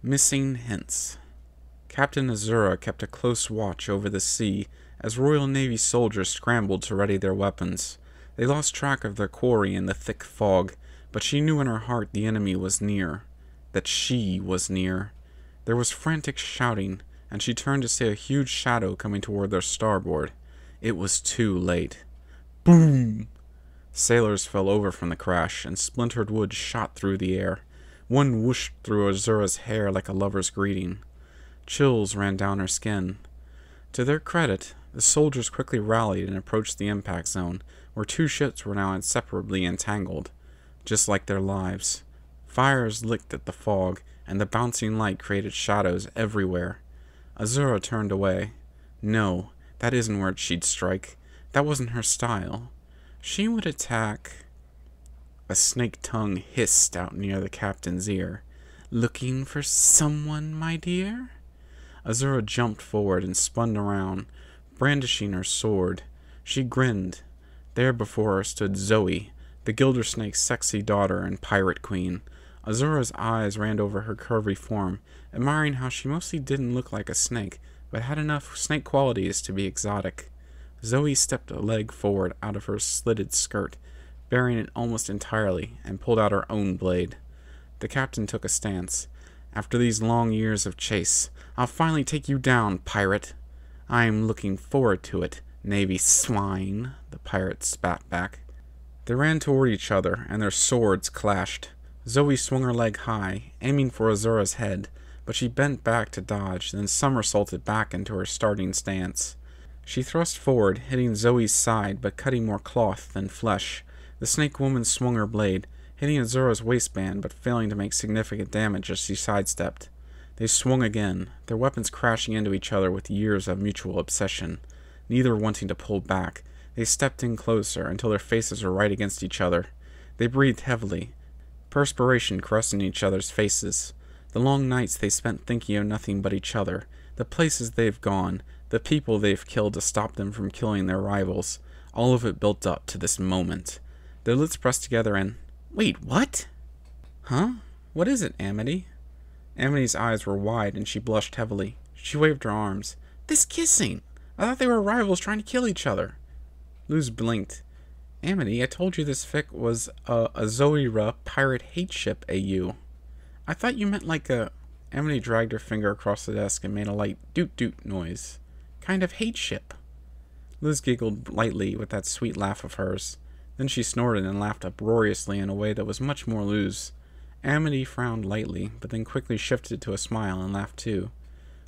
Missing hints. Captain Azura kept a close watch over the sea as Royal Navy soldiers scrambled to ready their weapons. They lost track of their quarry in the thick fog, but she knew in her heart the enemy was near. That she was near. There was frantic shouting, and she turned to see a huge shadow coming toward their starboard. It was too late. Boom! Sailors fell over from the crash, and splintered wood shot through the air. One whooshed through Azura's hair like a lover's greeting. Chills ran down her skin. To their credit, the soldiers quickly rallied and approached the impact zone, where two ships were now inseparably entangled. Just like their lives. Fires licked at the fog, and the bouncing light created shadows everywhere. Azura turned away. No, that isn't where she'd strike. That wasn't her style. She would attack... A snake tongue hissed out near the captain's ear. "Looking for someone, my dear?" Azura jumped forward and spun around, brandishing her sword. She grinned. There before her stood Zoe, the Gildersnake's sexy daughter and pirate queen. Azura's eyes ran over her curvy form, admiring how she mostly didn't look like a snake, but had enough snake qualities to be exotic. Zoe stepped a leg forward out of her slitted skirt, bearing it almost entirely, and pulled out her own blade. The captain took a stance. "After these long years of chase, I'll finally take you down, pirate." "I'm looking forward to it, Navy swine," the pirate spat back. They ran toward each other, and their swords clashed. Zoe swung her leg high, aiming for Azura's head, but she bent back to dodge, then somersaulted back into her starting stance. She thrust forward, hitting Zoe's side, but cutting more cloth than flesh. The snake woman swung her blade, hitting Azura's waistband, but failing to make significant damage as she sidestepped. They swung again, their weapons crashing into each other with years of mutual obsession. Neither wanting to pull back, they stepped in closer until their faces were right against each other. They breathed heavily, perspiration caressing each other's faces. The long nights they spent thinking of nothing but each other, the places they've gone, the people they've killed to stop them from killing their rivals. All of it built up to this moment. Their lips pressed together and... "Wait, what?" "Huh? What is it, Amity?" Amity's eyes were wide and she blushed heavily. She waved her arms. "This kissing! I thought they were rivals trying to kill each other." Luz blinked. "Amity, I told you this fic was a Zoe-ra pirate hate ship, AU. I thought you meant like a..." Amity dragged her finger across the desk and made a light doot-doot noise. "Kind of hate ship." Luz giggled lightly with that sweet laugh of hers. Then she snorted and laughed uproariously in a way that was much more Luz. Amity frowned lightly, but then quickly shifted to a smile and laughed too.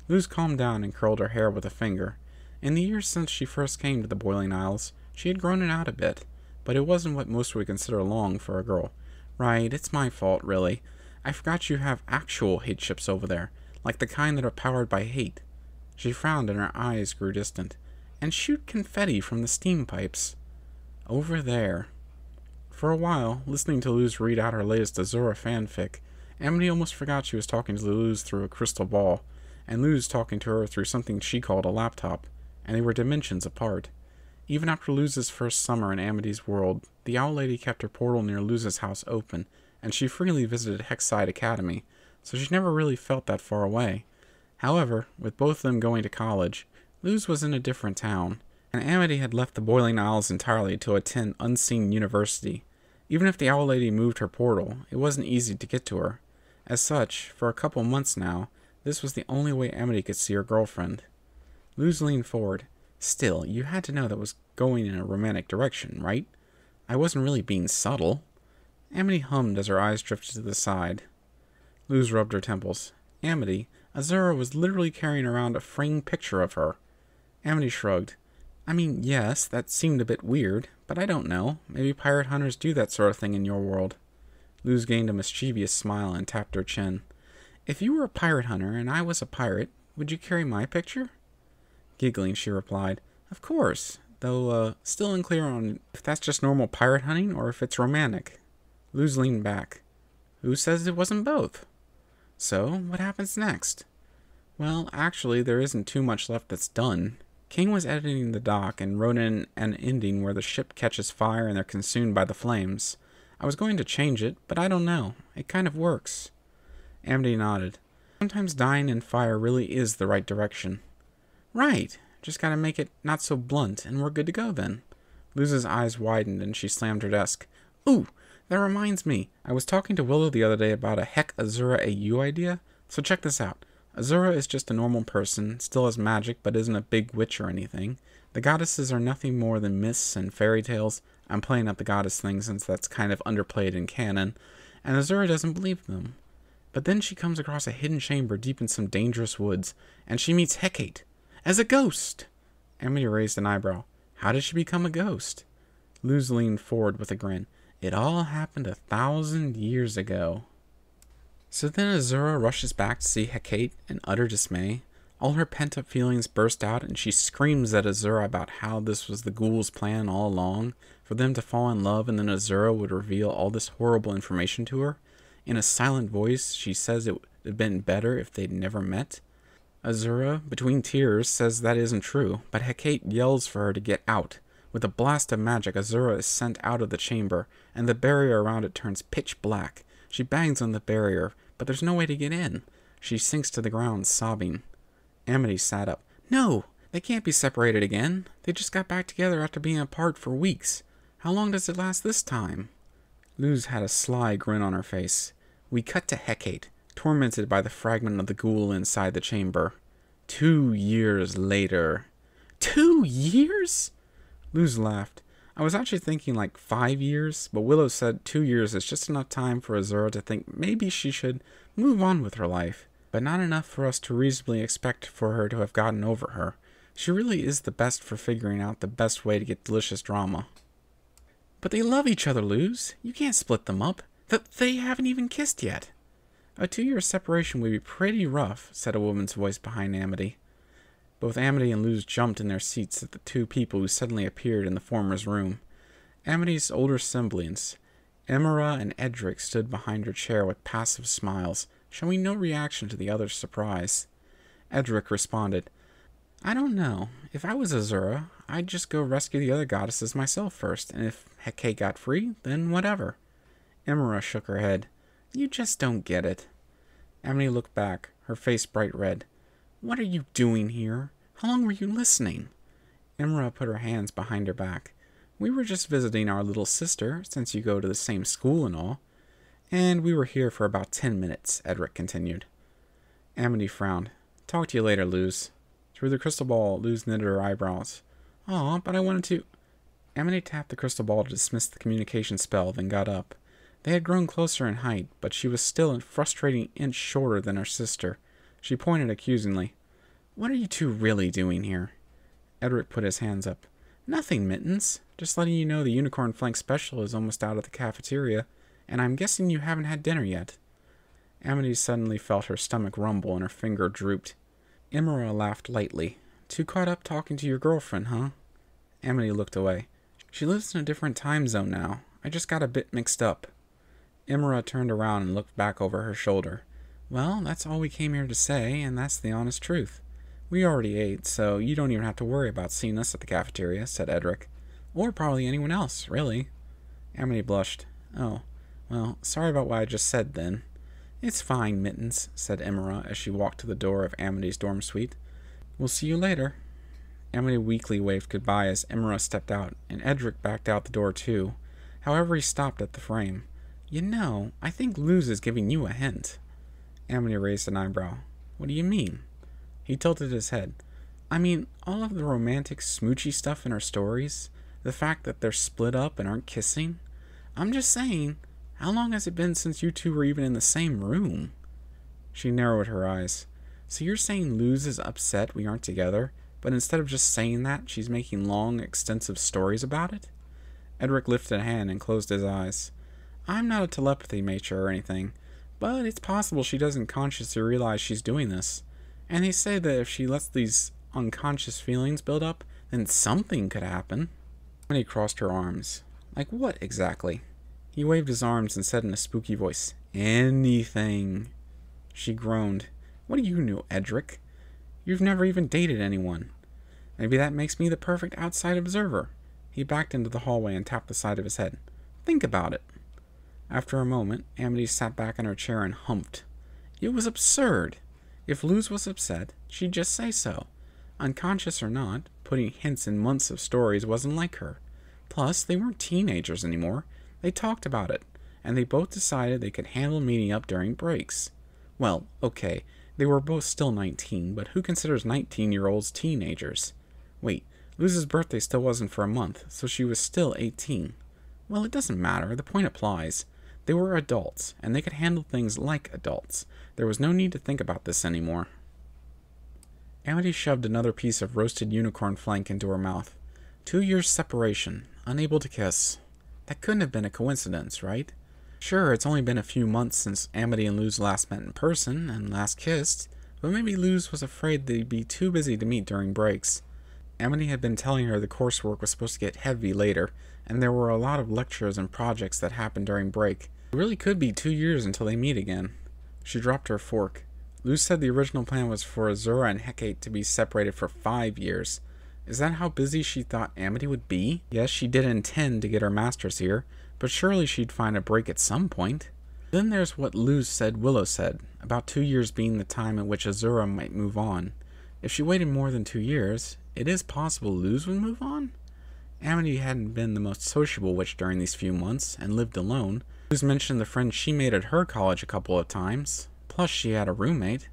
Luz calmed down and curled her hair with a finger. In the years since she first came to the Boiling Isles, she had grown it out a bit, but it wasn't what most would consider long for a girl. "Right, it's my fault, really. I forgot you have actual hate ships over there, like the kind that are powered by hate." She frowned and her eyes grew distant. "And shoot confetti from the steam pipes." "Over there." For a while, listening to Luz read out her latest Azura fanfic, Amity almost forgot she was talking to Luz through a crystal ball, and Luz talking to her through something she called a laptop, and they were dimensions apart. Even after Luz's first summer in Amity's world, the Owl Lady kept her portal near Luz's house open, and she freely visited Hexside Academy, so she never really felt that far away. However, with both of them going to college, Luz was in a different town, and Amity had left the Boiling Isles entirely to attend Unseen University. Even if the Owl Lady moved her portal, it wasn't easy to get to her. As such, for a couple months now, this was the only way Amity could see her girlfriend. Luz leaned forward. "Still, you had to know that was going in a romantic direction, right? I wasn't really being subtle." Amity hummed as her eyes drifted to the side. Luz rubbed her temples. "Amity, Azura was literally carrying around a framed picture of her." Amity shrugged. "I mean, yes, that seemed a bit weird, but I don't know. Maybe pirate hunters do that sort of thing in your world." Luz gained a mischievous smile and tapped her chin. "If you were a pirate hunter and I was a pirate, would you carry my picture?" Giggling, she replied, "Of course, though still unclear on if that's just normal pirate hunting or if it's romantic." Luz leaned back. "Who says it wasn't both?" "So, what happens next?" "Well, actually, there isn't too much left that's done. King was editing the doc and wrote in an ending where the ship catches fire and they're consumed by the flames. I was going to change it, but I don't know. It kind of works." Amity nodded. Sometimes dying in fire really is the right direction. Right, just gotta make it not so blunt, and we're good to go then. Luz's eyes widened and she slammed her desk. Ooh, that reminds me. I was talking to Willow the other day about a Heck Azura AU idea. So check this out. Azura is just a normal person, still has magic, but isn't a big witch or anything. The goddesses are nothing more than myths and fairy tales. I'm playing up the goddess thing since that's kind of underplayed in canon. And Azura doesn't believe them. But then she comes across a hidden chamber deep in some dangerous woods, and she meets Hecate as a ghost. Amity raised an eyebrow. How did she become a ghost? Luz leaned forward with a grin. It all happened 1,000 years ago. So then Azura rushes back to see Hecate in utter dismay. All her pent-up feelings burst out, and she screams at Azura about how this was the ghouls' plan all along, for them to fall in love, and then Azura would reveal all this horrible information to her. In a silent voice, she says it would have been better if they'd never met. Azura, between tears, says that isn't true, but Hecate yells for her to get out. With a blast of magic, Azura is sent out of the chamber, and the barrier around it turns pitch black. She bangs on the barrier, but there's no way to get in. She sinks to the ground, sobbing. Amity sat up. No, they can't be separated again. They just got back together after being apart for weeks. How long does it last this time? Luz had a sly grin on her face. We cut to Hecate, tormented by the fragment of the ghoul inside the chamber. 2 years later. 2 years? Luz laughed. I was actually thinking like 5 years, but Willow said 2 years is just enough time for Azura to think maybe she should move on with her life, but not enough for us to reasonably expect for her to have gotten over her. She really is the best for figuring out the best way to get delicious drama. But they love each other, Luz. You can't split them up. They haven't even kissed yet. A 2-year separation would be pretty rough, said a woman's voice behind Amity. Both Amity and Luz jumped in their seats at the two people who suddenly appeared in the former's room. Amity's older siblings, Emira and Edric, stood behind her chair with passive smiles, showing no reaction to the other's surprise. Edric responded, I don't know. If I was Azura, I'd just go rescue the other goddesses myself first, and if Hecate got free, then whatever. Emira shook her head. You just don't get it. Amity looked back, her face bright red. What are you doing here? How long were you listening? Emira put her hands behind her back. We were just visiting our little sister, since you go to the same school and all. And we were here for about 10 minutes, Edric continued. Amity frowned. Talk to you later, Luz. Through the crystal ball, Luz knitted her eyebrows. Aw, but I wanted to... Amity tapped the crystal ball to dismiss the communication spell, then got up. They had grown closer in height, but she was still a frustrating inch shorter than her sister. She pointed accusingly. What are you two really doing here? Edric put his hands up. Nothing, Mittens. Just letting you know the unicorn flank special is almost out of the cafeteria, and I'm guessing you haven't had dinner yet. Amity suddenly felt her stomach rumble and her finger drooped. Emira laughed lightly. Too caught up talking to your girlfriend, huh? Amity looked away. She lives in a different time zone now. I just got a bit mixed up. Emira turned around and looked back over her shoulder. Well, that's all we came here to say, and that's the honest truth. We already ate, so you don't even have to worry about seeing us at the cafeteria, said Edric. Or probably anyone else, really. Amity blushed. Oh, well, sorry about what I just said then. It's fine, Mittens, said Emira as she walked to the door of Amity's dorm suite. We'll see you later. Amity weakly waved goodbye as Emira stepped out, and Edric backed out the door too. However, he stopped at the frame. You know, I think Luz is giving you a hint. Amity raised an eyebrow. What do you mean? He tilted his head. I mean, all of the romantic, smoochy stuff in her stories, the fact that they're split up and aren't kissing. I'm just saying, how long has it been since you two were even in the same room? She narrowed her eyes. So you're saying Luz is upset we aren't together, but instead of just saying that, she's making long, extensive stories about it? Edric lifted a hand and closed his eyes. I'm not a telepathy mature or anything, but it's possible she doesn't consciously realize she's doing this. And they say that if she lets these unconscious feelings build up, then something could happen. When he crossed her arms. Like what, exactly? He waved his arms and said in a spooky voice, Anything. She groaned. What do you know, Edric? You've never even dated anyone. Maybe that makes me the perfect outside observer. He backed into the hallway and tapped the side of his head. Think about it. After a moment, Amity sat back in her chair and humped. It was absurd. If Luz was upset, she'd just say so. Unconscious or not, putting hints in months of stories wasn't like her. Plus, they weren't teenagers anymore. They talked about it, and they both decided they could handle meeting up during breaks. Well, okay, they were both still 19, but who considers 19-year-olds teenagers? Wait, Luz's birthday still wasn't for a month, so she was still 18. Well, it doesn't matter, the point applies. They were adults, and they could handle things like adults. There was no need to think about this anymore. Amity shoved another piece of roasted unicorn flank into her mouth. 2 years separation, unable to kiss. That couldn't have been a coincidence, right? Sure, it's only been a few months since Amity and Luz last met in person and last kissed, but maybe Luz was afraid they'd be too busy to meet during breaks. Amity had been telling her the coursework was supposed to get heavy later, and there were a lot of lectures and projects that happened during break. It really could be 2 years until they meet again. She dropped her fork. Luz said the original plan was for Azura and Hecate to be separated for 5 years. Is that how busy she thought Amity would be? Yes, she did intend to get her master's here, but surely she'd find a break at some point. Then there's what Luz said Willow said, about 2 years being the time at which Azura might move on. If she waited more than 2 years, it is possible Luz would move on? Amity hadn't been the most sociable witch during these few months, and lived alone. Luz mentioned the friends she made at her college a couple of times. Plus, she had a roommate.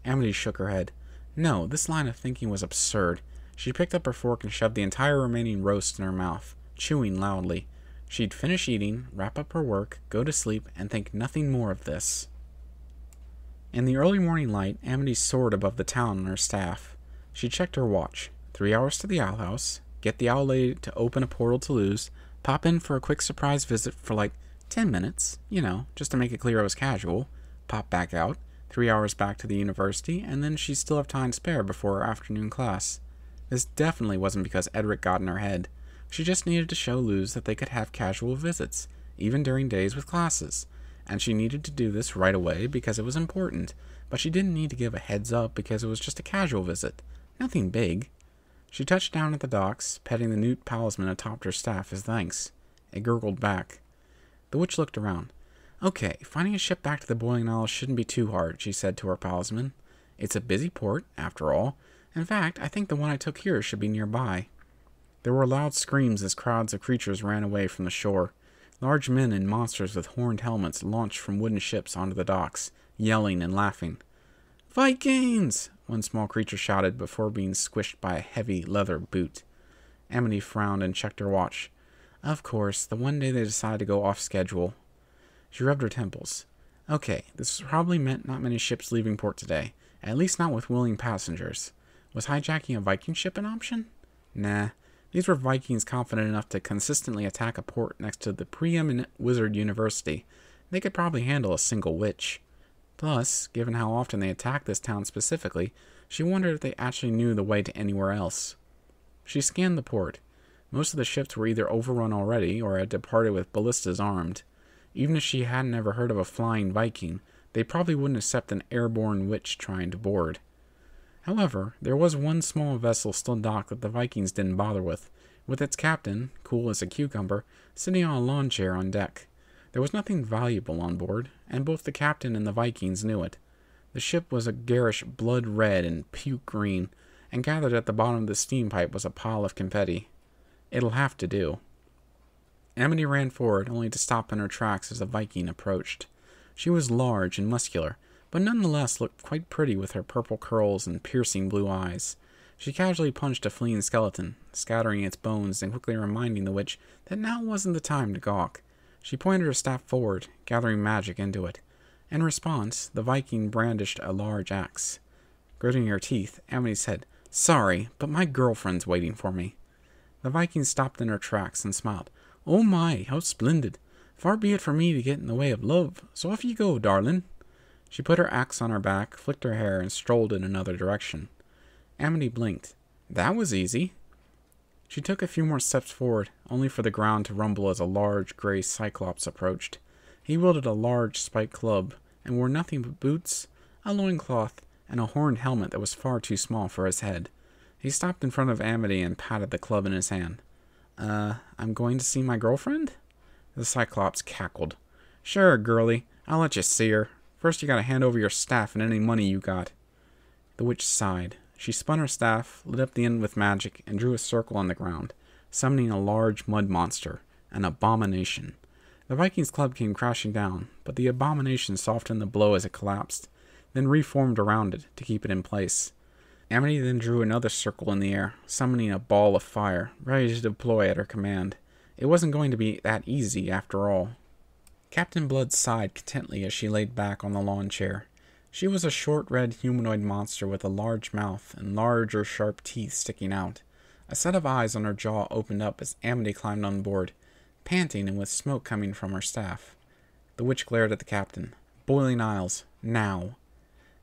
Amity shook her head. No, this line of thinking was absurd. She picked up her fork and shoved the entire remaining roast in her mouth, chewing loudly. She'd finish eating, wrap up her work, go to sleep, and think nothing more of this. In the early morning light, Amity soared above the town on her staff. She checked her watch. 3 hours to the owl house, get the owl lady to open a portal to Luz, pop in for a quick surprise visit for like 10 minutes, just to make it clear it was casual, pop back out, 3 hours back to the university, and then she'd still have time to spare before her afternoon class. This definitely wasn't because Edric got in her head. She just needed to show Luz that they could have casual visits, even during days with classes. And she needed to do this right away because it was important, but she didn't need to give a heads up because it was just a casual visit. Nothing big. She touched down at the docks, petting the newt talisman atop her staff as thanks. It gurgled back. The witch looked around. Okay, finding a ship back to the Boiling Isles shouldn't be too hard, she said to her talisman. It's a busy port, after all. In fact, I think the one I took here should be nearby. There were loud screams as crowds of creatures ran away from the shore. Large men and monsters with horned helmets launched from wooden ships onto the docks, yelling and laughing. Vikings! One small creature shouted before being squished by a heavy leather boot. Amity frowned and checked her watch. Of course, the one day they decided to go off schedule. She rubbed her temples. Okay, this probably meant not many ships leaving port today, at least not with willing passengers. Was hijacking a Viking ship an option? Nah. These were Vikings confident enough to consistently attack a port next to the preeminent wizard university. They could probably handle a single witch. Plus, given how often they attacked this town specifically, she wondered if they actually knew the way to anywhere else. She scanned the port. Most of the ships were either overrun already or had departed with ballistas armed. Even if she hadn't ever heard of a flying Viking, they probably wouldn't accept an airborne witch trying to board. However, there was one small vessel still docked that the Vikings didn't bother with its captain, cool as a cucumber, sitting on a lawn chair on deck. There was nothing valuable on board, and both the captain and the Vikings knew it. The ship was a garish blood red and puke green, and gathered at the bottom of the steam pipe was a pile of confetti. It'll have to do. Amity ran forward, only to stop in her tracks as the Viking approached. She was large and muscular, but nonetheless looked quite pretty with her purple curls and piercing blue eyes. She casually punched a fleeing skeleton, scattering its bones and quickly reminding the witch that now wasn't the time to gawk. She pointed her staff forward, gathering magic into it. In response, the Viking brandished a large axe. Gritting her teeth, Amity said, Sorry, but my girlfriend's waiting for me. The Viking stopped in her tracks and smiled. Oh my, how splendid. Far be it from me to get in the way of love, so off you go, darling. She put her axe on her back, flicked her hair, and strolled in another direction. Amity blinked. That was easy. She took a few more steps forward, only for the ground to rumble as a large gray cyclops approached. He wielded a large spiked club, and wore nothing but boots, a loincloth, and a horned helmet that was far too small for his head. He stopped in front of Amity and patted the club in his hand. I'm going to see my girlfriend? The cyclops cackled. Sure, girlie, I'll let you see her. First you gotta hand over your staff and any money you got. The witch sighed. She spun her staff, lit up the end with magic, and drew a circle on the ground, summoning a large mud monster, an abomination. The Vikings club came crashing down, but the abomination softened the blow as it collapsed, then reformed around it to keep it in place. Amity then drew another circle in the air, summoning a ball of fire, ready to deploy at her command. It wasn't going to be that easy, after all. Captain Blood sighed contentedly as she laid back on the lawn chair. She was a short red humanoid monster with a large mouth and larger sharp teeth sticking out. A set of eyes on her jaw opened up as Amity climbed on board, panting and with smoke coming from her staff. The witch glared at the captain. Boiling Isles, now.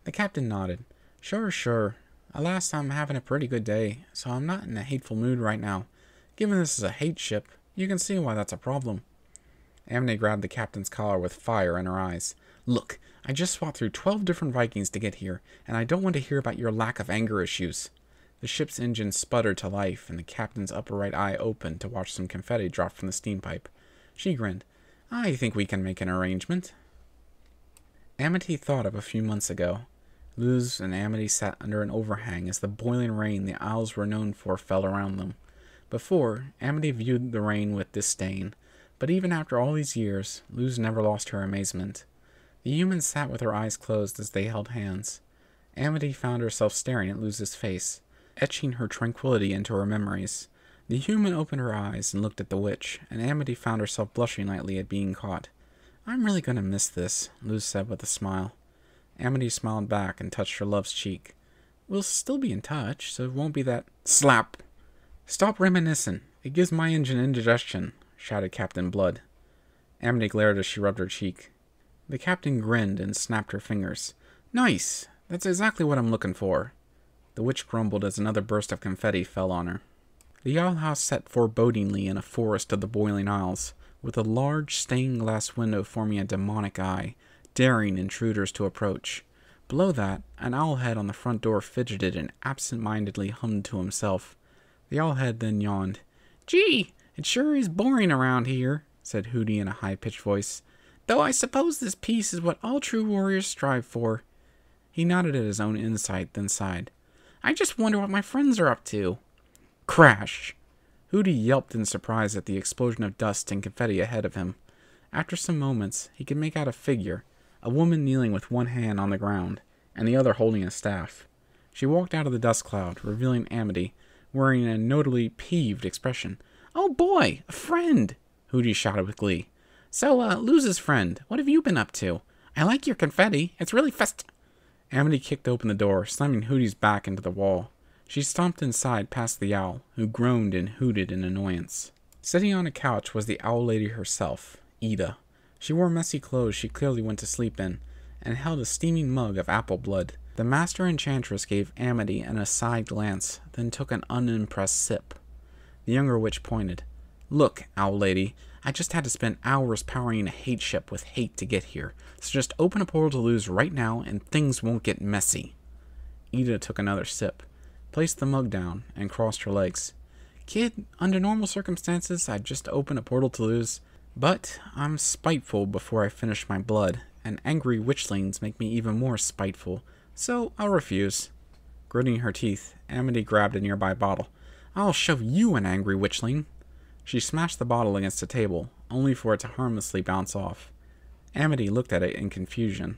The captain nodded. Sure. Alas, I'm having a pretty good day, so I'm not in a hateful mood right now. Given this is a hate ship, you can see why that's a problem. Amity grabbed the captain's collar with fire in her eyes. Look, I just fought through 12 different Vikings to get here, and I don't want to hear about your lack of anger issues. The ship's engine sputtered to life, and the captain's upper right eye opened to watch some confetti drop from the steam pipe. She grinned. I think we can make an arrangement. Amity thought of a few months ago. Luz and Amity sat under an overhang as the boiling rain the Isles were known for fell around them. Before, Amity viewed the rain with disdain, but even after all these years, Luz never lost her amazement. The human sat with her eyes closed as they held hands. Amity found herself staring at Luz's face, etching her tranquility into her memories. The human opened her eyes and looked at the witch, and Amity found herself blushing lightly at being caught. I'm really going to miss this, Luz said with a smile. Amity smiled back and touched her love's cheek. We'll still be in touch, so it won't be that... Slap! Stop reminiscing. It gives my engine indigestion, shouted Captain Blood. Amity glared as she rubbed her cheek. The captain grinned and snapped her fingers. Nice! That's exactly what I'm looking for. The witch grumbled as another burst of confetti fell on her. The Owl House sat forebodingly in a forest of the boiling Isles, with a large stained glass window forming a demonic eye, daring intruders to approach. Below that, an owlhead on the front door fidgeted and absent-mindedly hummed to himself. The owlhead then yawned. Gee, it sure is boring around here, said Hooty in a high-pitched voice. Though I suppose this peace is what all true warriors strive for. He nodded at his own insight, then sighed. I just wonder what my friends are up to. Crash! Hooty yelped in surprise at the explosion of dust and confetti ahead of him. After some moments, he could make out a figure, a woman kneeling with one hand on the ground, and the other holding a staff. She walked out of the dust cloud, revealing Amity, wearing a notably peeved expression. Oh boy, a friend! Hooty shouted with glee. So, Luz's friend, what have you been up to? I like your confetti. It's really Amity kicked open the door, slamming Hooty's back into the wall. She stomped inside past the owl, who groaned and hooted in annoyance. Sitting on a couch was the owl lady herself, Ida. She wore messy clothes she clearly went to sleep in, and held a steaming mug of apple blood. The master enchantress gave Amity an aside glance, then took an unimpressed sip. The younger witch pointed. Look, owl lady, I just had to spend hours powering a hate ship with hate to get here, so just open a portal to Luz right now and things won't get messy. Ida took another sip, placed the mug down, and crossed her legs. Kid, under normal circumstances, I'd just open a portal to Luz, but I'm spiteful before I finish my blood, and angry witchlings make me even more spiteful, so I'll refuse. Gritting her teeth, Amity grabbed a nearby bottle. I'll show you an angry witchling. She smashed the bottle against the table, only for it to harmlessly bounce off. Amity looked at it in confusion.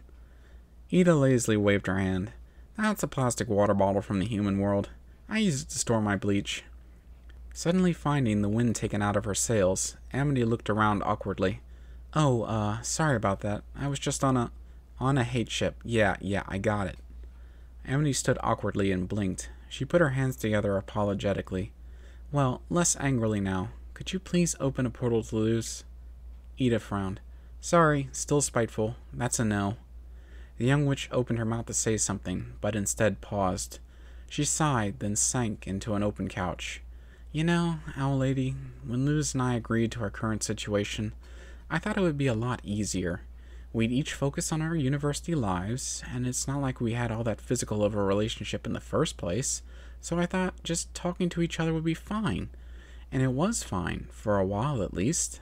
Ida lazily waved her hand. That's a plastic water bottle from the human world. I use it to store my bleach. Suddenly finding the wind taken out of her sails, Amity looked around awkwardly. Oh, sorry about that. I was just on a hate ship. Yeah, I got it. Amity stood awkwardly and blinked. She put her hands together apologetically. Well, less angrily now. Could you please open a portal to Luz? Ida frowned. Sorry, still spiteful. That's a no. The young witch opened her mouth to say something, but instead paused. She sighed, then sank into an open couch. You know, owl lady, when Luz and I agreed to our current situation, I thought it would be a lot easier. We'd each focus on our university lives, and it's not like we had all that physical of a relationship in the first place, so I thought just talking to each other would be fine. And it was fine, for a while at least.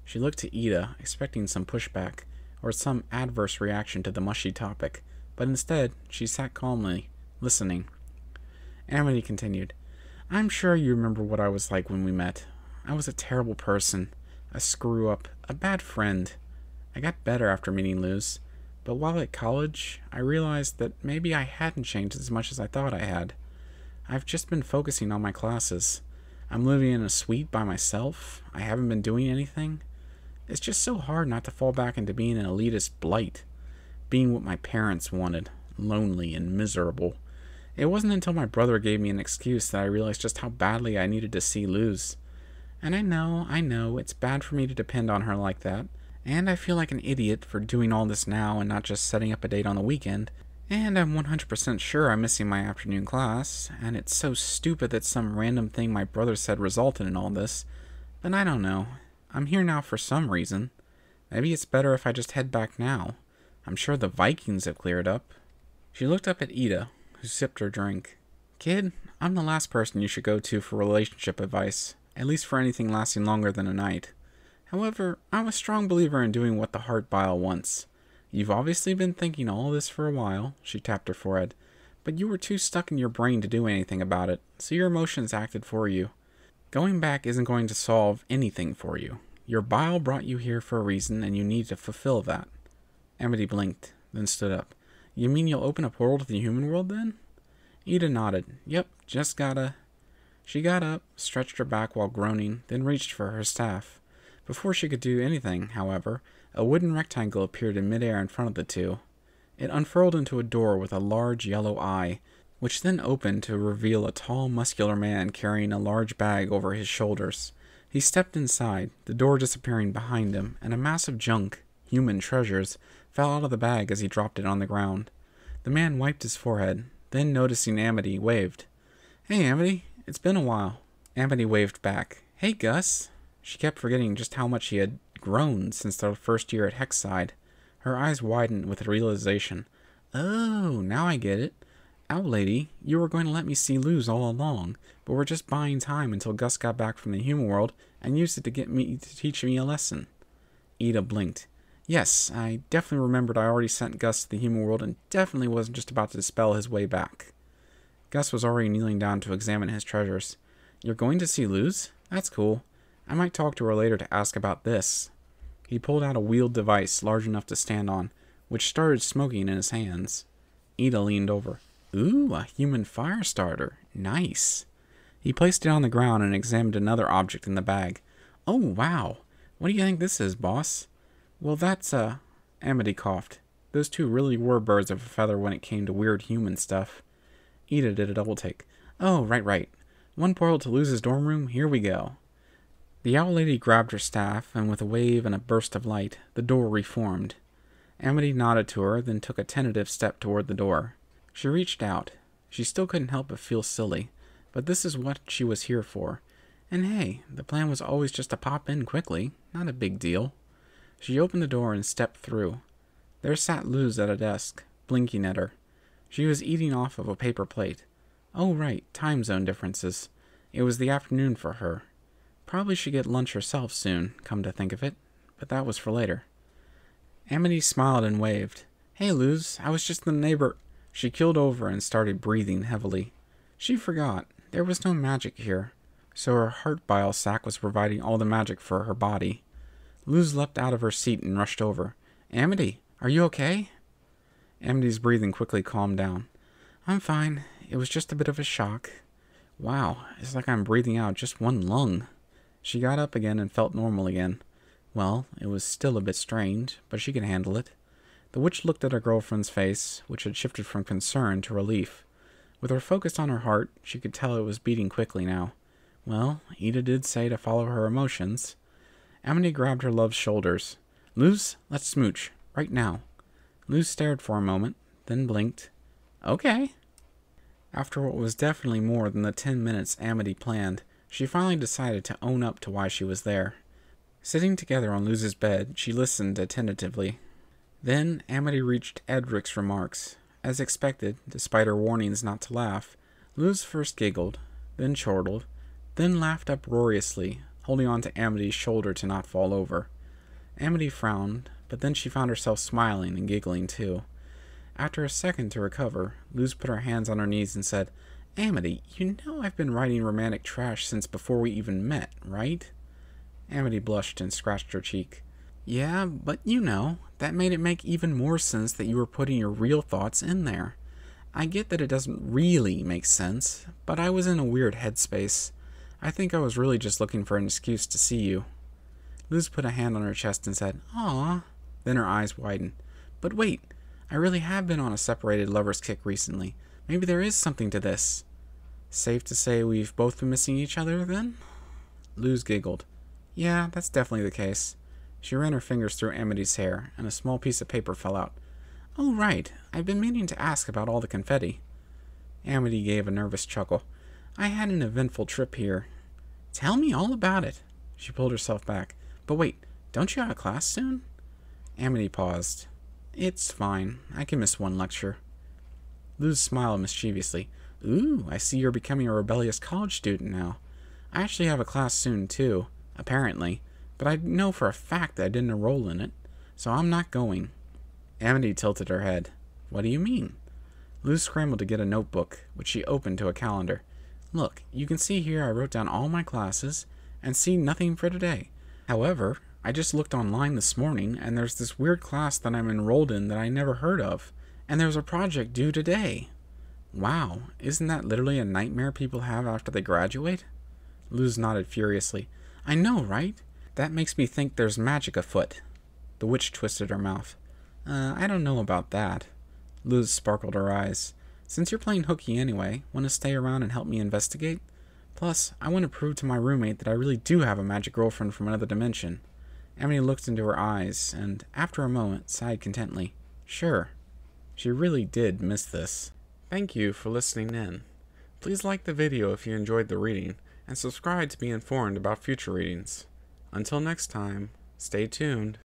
She looked to Ida, expecting some pushback, or some adverse reaction to the mushy topic, but instead, she sat calmly, listening. Amity continued, I'm sure you remember what I was like when we met. I was a terrible person, a screw-up, a bad friend. I got better after meeting Luz, but while at college, I realized that maybe I hadn't changed as much as I thought I had. I've just been focusing on my classes. I'm living in a suite by myself. I haven't been doing anything. It's just so hard not to fall back into being an elitist blight, being what my parents wanted, lonely and miserable. It wasn't until my brother gave me an excuse that I realized just how badly I needed to see Luz. And I know, it's bad for me to depend on her like that, and I feel like an idiot for doing all this now and not just setting up a date on the weekend, and I'm 100% sure I'm missing my afternoon class, and it's so stupid that some random thing my brother said resulted in all this, but I don't know. I'm here now for some reason. Maybe it's better if I just head back now. I'm sure the Vikings have cleared up. She looked up at Ida, who sipped her drink. Kid, I'm the last person you should go to for relationship advice, at least for anything lasting longer than a night. However, I'm a strong believer in doing what the heart bile wants. You've obviously been thinking all this for a while, she tapped her forehead, but you were too stuck in your brain to do anything about it, so your emotions acted for you. Going back isn't going to solve anything for you. Your bile brought you here for a reason, and you need to fulfill that. Amity blinked, then stood up. You mean you'll open a portal to the human world, then? Ida nodded. Yep, just gotta... She got up, stretched her back while groaning, then reached for her staff. Before she could do anything, however, a wooden rectangle appeared in midair in front of the two. It unfurled into a door with a large yellow eye, which then opened to reveal a tall, muscular man carrying a large bag over his shoulders. He stepped inside, the door disappearing behind him, and a mass of junk, human treasures, fell out of the bag as he dropped it on the ground. The man wiped his forehead, then noticing Amity, waved. Hey, Amity, it's been a while. Amity waved back. Hey, Gus. She kept forgetting just how much he had grown since their first year at Hexside. Her eyes widened with the realization. Oh, now I get it. Owl Lady, you were going to let me see Luz all along, but we're just buying time until Gus got back from the human world and used it to get me to teach me a lesson. Ida blinked. Yes, I definitely remembered I already sent Gus to the human world and definitely wasn't just about to dispel his way back. Gus was already kneeling down to examine his treasures. You're going to see Luz? That's cool. I might talk to her later to ask about this. He pulled out a wheeled device large enough to stand on, which started smoking in his hands. Ida leaned over. Ooh, a human fire starter. Nice. He placed it on the ground and examined another object in the bag. Oh, wow. What do you think this is, boss? Well, that's, Amity coughed. Those two really were birds of a feather when it came to weird human stuff. Ida did a double take. Oh, right. One portal to Luz's dorm room, here we go. The owl lady grabbed her staff, and with a wave and a burst of light, the door reformed. Amity nodded to her, then took a tentative step toward the door. She reached out. She still couldn't help but feel silly, but this is what she was here for. And hey, the plan was always just to pop in quickly, not a big deal. She opened the door and stepped through. There sat Luz at a desk, blinking at her. She was eating off of a paper plate. Oh right, time zone differences. It was the afternoon for her. Probably should get lunch herself soon, come to think of it, but that was for later. Amity smiled and waved. Hey Luz, I was just the neighbor. She keeled over and started breathing heavily. She forgot. There was no magic here, so her heart bile sac was providing all the magic for her body. Luz leapt out of her seat and rushed over. Amity, are you okay? Amity's breathing quickly calmed down. I'm fine. It was just a bit of a shock. Wow, it's like I'm breathing out just one lung. She got up again and felt normal again. Well, it was still a bit strange, but she could handle it. The witch looked at her girlfriend's face, which had shifted from concern to relief. With her focused on her heart, she could tell it was beating quickly now. Well, Ida did say to follow her emotions. Amity grabbed her love's shoulders. Luz, let's smooch. Right now. Luz stared for a moment, then blinked. Okay. After what was definitely more than the 10 minutes Amity planned, she finally decided to own up to why she was there. Sitting together on Luz's bed, she listened attentively. Then Amity reached Edric's remarks. As expected, despite her warnings not to laugh, Luz first giggled, then chortled, then laughed uproariously, holding on to Amity's shoulder to not fall over. Amity frowned, but then she found herself smiling and giggling too. After a second to recover, Luz put her hands on her knees and said, Amity, you know I've been writing romantic trash since before we even met, right? Amity blushed and scratched her cheek. Yeah, but that made it make even more sense that you were putting your real thoughts in there. I get that it doesn't really make sense, but I was in a weird headspace. I think I was really just looking for an excuse to see you. Luz put a hand on her chest and said, Aw. Then her eyes widened. But wait, I really have been on a separated lover's kick recently. Maybe there is something to this. Safe to say we've both been missing each other, then? Luz giggled. Yeah, that's definitely the case. She ran her fingers through Amity's hair, and a small piece of paper fell out. Oh, right. I've been meaning to ask about all the confetti. Amity gave a nervous chuckle. I had an eventful trip here. Tell me all about it. She pulled herself back. But wait, don't you have a class soon? Amity paused. It's fine. I can miss one lecture. Luz smiled mischievously. Ooh, I see you're becoming a rebellious college student now. I actually have a class soon, too, apparently, but I know for a fact that I didn't enroll in it, so I'm not going. Amity tilted her head. What do you mean? Luz scrambled to get a notebook, which she opened to a calendar. Look, you can see here I wrote down all my classes, and see nothing for today. However, I just looked online this morning, and there's this weird class that I'm enrolled in that I never heard of, and there's a project due today. Wow, isn't that literally a nightmare people have after they graduate? Luz nodded furiously. I know, right? That makes me think there's magic afoot. The witch twisted her mouth. I don't know about that. Luz sparkled her eyes. Since you're playing hooky anyway, want to stay around and help me investigate? Plus, I want to prove to my roommate that I really do have a magic girlfriend from another dimension. Amity looked into her eyes, and after a moment, sighed contentedly. Sure. She really did miss this. Thank you for listening in. Please like the video if you enjoyed the reading, and subscribe to be informed about future readings. Until next time, stay tuned.